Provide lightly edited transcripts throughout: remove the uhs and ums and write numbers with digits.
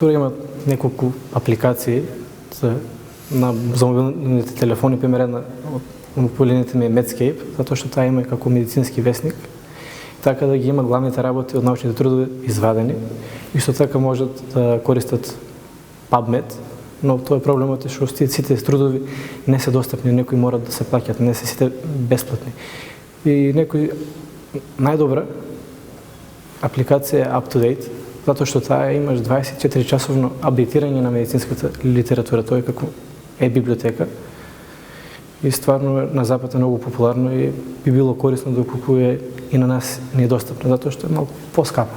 Има неколку апликации за мобилните телефони, примерно по линијата ми е Medscape, затоа што таа има како медицински весник, така да ги има главните работи од научните трудови извадени. Исто така можат да користат PubMed, но тоа е проблемот што сите трудови не се достапни, некои морат да се плаќат, не се сите бесплатни. И некои најдобра апликација е UpToDate, затоа што таа имаш 24-часовно апдейтирање на медицинската литература, тоа е како библиотека. И стварно на Запад е многу популарно и би било корисно да купува и на нас не е достапно, затоа што е малку поскапа.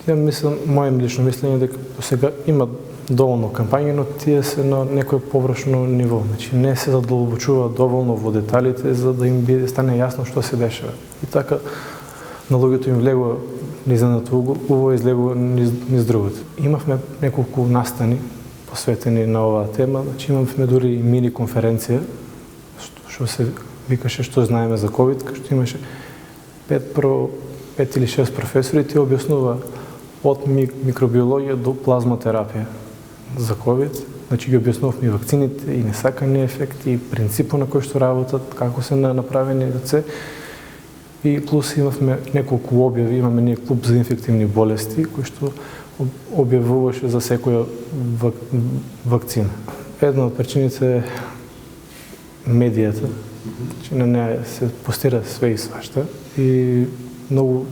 Ја мислам, моје лично мислење дека сега има доволно кампањи, но тие се на некој површно ниво. Значи не се задолбочува доволно во деталите за да им стане јасно што се дешава. И така на луѓето им влегува низ едното уво, излегува низ другото. Имавме неколку настани посветени на оваа тема, значи имавме дури и мини конференција, што се викаше што знаеме за ковид, кај што имаше 5 или 6 професори, тие објаснува од микробиологија до плазматерапија за ковид, значи ги објаснувавме и вакцините, и несакани ефекти, и принципот на кој што работат, како се направени рце. И плюс имавме неколку објави, имаме ние клуб за инфективни болести, кој што објавуваше за секоја вакцина. Една од причините е медијата, че на неја се постира све и свашта и многу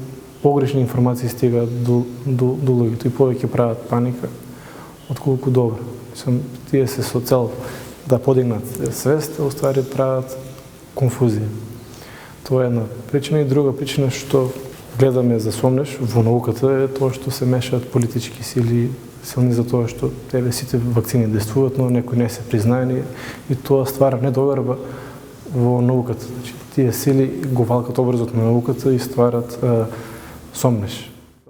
погрешни информации стигаат до луѓето и повеќе прават паника отколку добро. Тие се со цел да подигнат свест, а уствари прават конфузија. Тоа е една причина и друга причина што гледаме за сомнеш во науката е тоа што се мешаат политички сили, силни за тоа што тебе сите вакцини действуваат, но некои не се признаени и тоа ствара недоверба во науката. Значи, тие сили го валкат образот на науката и стварат сомнеш.